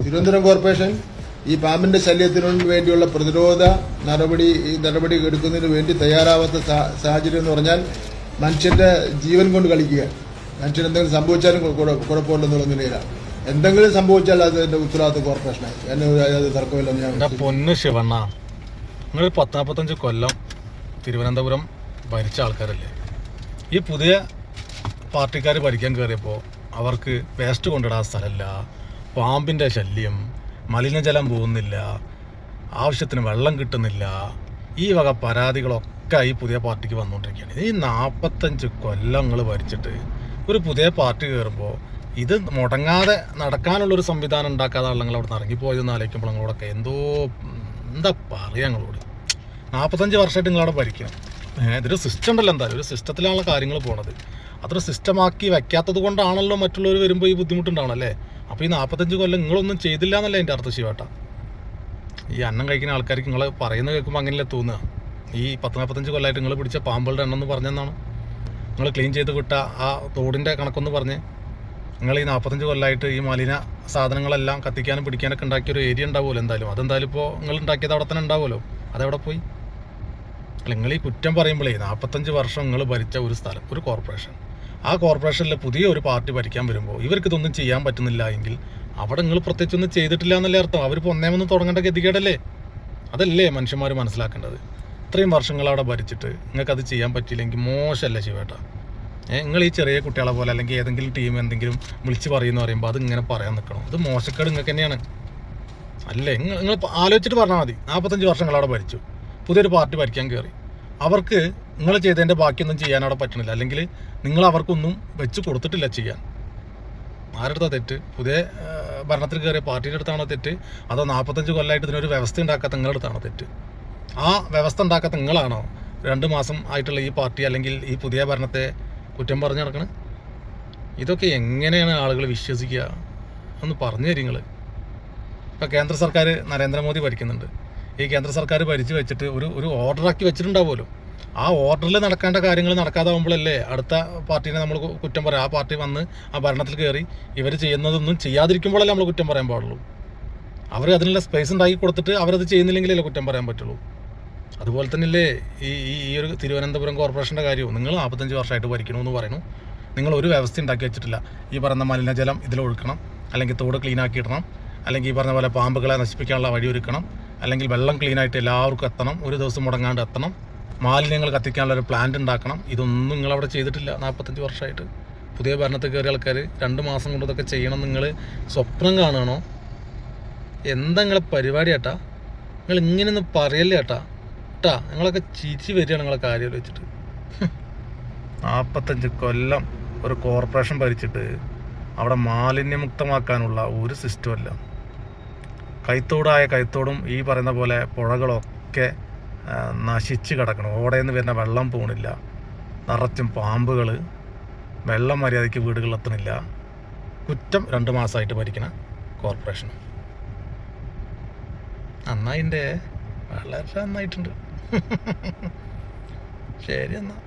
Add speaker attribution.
Speaker 1: Thiruvananthapuram corporation ഈ പാമ്പിന്റെ ശല്യത്തിനു വേണ്ടിയുള്ള പ്രതിരോധ നടപടി എടുക്കുന്നതിന് വേണ്ടി തയ്യാറാവാത്ത സാഹചര്യം എന്ന് പറഞ്ഞാൽ മനുഷ്യന്റെ ജീവൻ കൊണ്ട് കളിക്കുക. മനുഷ്യൻ എന്തെങ്കിലും സംഭവിച്ചാലും കുഴപ്പമില്ലെന്നുള്ള നിലയിലാണ്. എന്തെങ്കിലും സംഭവിച്ചാൽ അതിന്റെ ഉത്തരവാദിത്വ കോർപ്പറേഷനായി അത് തർക്കമില്ലെന്ന് ഞാൻ.
Speaker 2: പൊന്നു ശിവണ്ണ, നിങ്ങൾ 45 കൊല്ലം തിരുവനന്തപുരം ഭരിച്ച ആൾക്കാരല്ലേ? ഈ പുതിയ പാർട്ടിക്കാർ ഭരിക്കാൻ കയറിയപ്പോൾ അവർക്ക് വേസ്റ്റ് കൊണ്ടിടാൻ സ്ഥലമില്ല, പാമ്പിൻ്റെ ശല്യം, മലിനജലം പോകുന്നില്ല, ആവശ്യത്തിന് വെള്ളം കിട്ടുന്നില്ല, ഈ വക പരാതികളൊക്കെ ഈ പുതിയ പാർട്ടിക്ക് വന്നുകൊണ്ടിരിക്കുകയാണ്. ഈ 45 കൊല്ലങ്ങൾ ഭരിച്ചിട്ട് ഒരു പുതിയ പാർട്ടി കയറുമ്പോൾ ഇത് മുടങ്ങാതെ നടക്കാനുള്ളൊരു സംവിധാനം ഉണ്ടാക്കാതെ നിങ്ങൾ അവിടെ നിന്ന് ഇറങ്ങിപ്പോയതെന്ന് ആലോചിക്കുമ്പോൾ നിങ്ങളോടൊക്കെ എന്താ പറയുക ഞങ്ങളോട്. 45 വർഷമായിട്ട് നിങ്ങളവിടെ ഭരിക്കണം. ഇതൊരു സിസ്റ്റം ഉണ്ടല്ലോ, എന്തായാലും ഒരു സിസ്റ്റത്തിലാണല്ലോ കാര്യങ്ങൾ പോണത്. അത്ര സിസ്റ്റമാക്കി വെക്കാത്തത് കൊണ്ടാണല്ലോ മറ്റുള്ളവർ വരുമ്പോൾ ഈ ബുദ്ധിമുട്ടുണ്ടാവണല്ലേ. അപ്പോൾ ഈ 45 കൊല്ലം നിങ്ങളൊന്നും ചെയ്തില്ല എന്നല്ലേ എൻ്റെ അർത്ഥം ശിവേട്ടാ. ഈ അന്നം കഴിക്കുന്ന ആൾക്കാർക്ക് നിങ്ങൾ പറയുന്നത് കേൾക്കുമ്പോൾ അങ്ങനെയല്ലേ തോന്നുക. ഈ 45 കൊല്ലമായിട്ട് നിങ്ങൾ പിടിച്ച പാമ്പുകളുടെ എണ്ണം എന്ന് പറഞ്ഞെന്നാണ് നിങ്ങൾ ക്ലീൻ ചെയ്ത് വിട്ട ആ തോടിൻ്റെ കണക്കൊന്ന് പറഞ്ഞ്. നിങ്ങൾ ഈ 45 കൊല്ലമായിട്ട് ഈ മലിന സാധനങ്ങളെല്ലാം കത്തിക്കാനും പിടിക്കാനൊക്കെ ഉണ്ടാക്കിയൊരു ഏരിയ ഉണ്ടാവുമല്ലോ എന്തായാലും. അതെന്തായാലും ഇപ്പോൾ നിങ്ങൾ ഉണ്ടാക്കിയത് അവിടെ തന്നെ ഉണ്ടാവുമല്ലോ. അതെവിടെ പോയി? അല്ല, നിങ്ങൾ ഈ കുറ്റം പറയുമ്പോഴേ 45 വർഷം നിങ്ങൾ ഭരിച്ച ഒരു സ്ഥലം, ഒരു കോർപ്പറേഷൻ, ആ കോർപ്പറേഷനിൽ പുതിയ ഒരു പാർട്ടി ഭരിക്കാൻ വരുമ്പോൾ ഇവർക്ക് ഇതൊന്നും ചെയ്യാൻ പറ്റുന്നില്ല എങ്കിൽ അവിടെ നിങ്ങൾ പ്രത്യേകിച്ചൊന്നും ചെയ്തിട്ടില്ല എന്നല്ലേ അർത്ഥം. അവരിപ്പോൾ ഒന്നേമൊന്നും തുടങ്ങേണ്ട ഗതികേടല്ലേ? അതല്ലേ മനുഷ്യന്മാർ മനസ്സിലാക്കേണ്ടത്. ഇത്രയും വർഷങ്ങൾ അവിടെ ഭരിച്ചിട്ട് നിങ്ങൾക്കത് ചെയ്യാൻ പറ്റിയില്ലെങ്കിൽ മോശമല്ലേ ശിവേട്ടാ? നിങ്ങൾ ഈ ചെറിയ കുട്ടികളെ പോലെ അല്ലെങ്കിൽ ഏതെങ്കിലും ടീം എന്തെങ്കിലും വിളിച്ച് പറയുമെന്ന് പറയുമ്പോൾ അത് ഇങ്ങനെ പറയാൻ നിൽക്കണം. അത് മോശക്കേട് നിങ്ങൾക്ക് തന്നെയാണ് അല്ലേ? നിങ്ങൾ ആലോചിച്ചിട്ട് പറഞ്ഞാൽ മതി. 45 വർഷങ്ങൾ അവിടെ ഭരിച്ചു, പുതിയൊരു പാർട്ടി ഭരിക്കാൻ കയറി, അവർക്ക് നിങ്ങൾ ചെയ്തതിൻ്റെ ബാക്കിയൊന്നും ചെയ്യാൻ അവിടെ പറ്റണില്ല, അല്ലെങ്കിൽ നിങ്ങൾ അവർക്കൊന്നും വെച്ച് കൊടുത്തിട്ടില്ല ചെയ്യാൻ. ആരുടെ തെറ്റ്? പുതിയ ഭരണത്തിൽ കയറിയ പാർട്ടിയുടെ അടുത്താണോ തെറ്റ്? അതോ 45 കൊല്ലമായിട്ട് ഇതിനൊരു വ്യവസ്ഥ ഉണ്ടാക്കാത്ത നിങ്ങളുടെ അടുത്താണോ തെറ്റ്? ആ വ്യവസ്ഥ ഉണ്ടാക്കാത്ത നിങ്ങളാണോ 2 മാസം ആയിട്ടുള്ള ഈ പാർട്ടി അല്ലെങ്കിൽ ഈ പുതിയ ഭരണത്തെ കുറ്റം പറഞ്ഞു നടക്കണേ? ഇതൊക്കെ എങ്ങനെയാണ് ആളുകൾ വിശ്വസിക്കുക? ഒന്ന് പറഞ്ഞു തരും നിങ്ങൾ. ഇപ്പോൾ കേന്ദ്ര സർക്കാർ നരേന്ദ്രമോദി ഭരിക്കുന്നുണ്ട്. ഈ കേന്ദ്ര സർക്കാർ ഭരിച്ച് വെച്ചിട്ട് ഒരു ഓർഡറാക്കി വെച്ചിട്ടുണ്ടാവുമല്ലോ. ആ ഓർഡറിൽ നടക്കേണ്ട കാര്യങ്ങൾ നടക്കാതാവുമ്പോഴല്ലേ അടുത്ത പാർട്ടീനെ നമ്മൾ കുറ്റം പറയാം. ആ പാർട്ടി വന്ന് ആ ഭരണത്തിൽ കയറി ഇവർ ചെയ്യുന്നതൊന്നും ചെയ്യാതിരിക്കുമ്പോഴല്ലേ നമ്മൾ കുറ്റം പറയാൻ പാടുള്ളൂ. അവർ അതിനുള്ള സ്പേസ് ഉണ്ടാക്കി കൊടുത്തിട്ട് അവരത് ചെയ്യുന്നില്ലെങ്കിലല്ലേ കുറ്റം പറയാൻ പറ്റുള്ളൂ. അതുപോലെ തന്നെയല്ലേ ഈ ഒരു തിരുവനന്തപുരം കോർപ്പറേഷൻ്റെ കാര്യവും. നിങ്ങൾ 45 വർഷമായിട്ട് ഭരിക്കണമെന്ന് പറയുന്നു, നിങ്ങൾ ഒരു വ്യവസ്ഥ ഉണ്ടാക്കി വെച്ചിട്ടില്ല. ഈ പറയുന്ന മലിനജലം ഇതിലൊഴുക്കണം, അല്ലെങ്കിൽ തോട് ക്ലീനാക്കി ഇടണം, അല്ലെങ്കിൽ ഈ പറഞ്ഞ പോലെ പാമ്പുകളെ നശിപ്പിക്കാനുള്ള വഴി ഒരുക്കണം, അല്ലെങ്കിൽ വെള്ളം ക്ലീനായിട്ട് എല്ലാവർക്കും എത്തണം, ഒരു ദിവസം മുടങ്ങാണ്ട് എത്തണം, മാലിന്യങ്ങൾ കത്തിക്കാനുള്ള ഒരു പ്ലാന്റ് ഉണ്ടാക്കണം. ഇതൊന്നും നിങ്ങളവിടെ ചെയ്തിട്ടില്ല 45 വർഷമായിട്ട്. പുതിയ ഭരണത്തിൽ കയറിയ ആൾക്കാർ 2 മാസം കൊണ്ട് ഇതൊക്കെ ചെയ്യണം നിങ്ങൾ സ്വപ്നം കാണുകയാണോ? എന്താ നിങ്ങളെ പരിപാടി ഏട്ടാ? നിങ്ങൾ ഇങ്ങനെയൊന്നും പറയല്ലേ ഏട്ടാ. നിങ്ങളൊക്കെ ചിരിച്ച് വരികയാണ് നിങ്ങളെ കാര്യം വെച്ചിട്ട്. 45 കൊല്ലം ഒരു കോർപ്പറേഷൻ ഭരിച്ചിട്ട് അവിടെ മാലിന്യമുക്തമാക്കാനുള്ള ഒരു സിസ്റ്റമല്ല. കൈത്തോടും ഈ പറയുന്ന പോലെ പുഴകളൊക്കെ നശിച്ച് കിടക്കണം. ഓടയിൽ നിന്ന് വരുന്ന വെള്ളം പോകണില്ല, നിറച്ചും പാമ്പുകൾ, വെള്ളം മര്യാദയ്ക്ക് വീടുകളിലെത്തണില്ല. കുറ്റം 2 മാസമായിട്ട് ഭരിക്കണ കോർപ്പറേഷൻ. നന്നായിൻ്റെ വളരെ നന്നായിട്ടുണ്ട്. ശരി എന്നാൽ.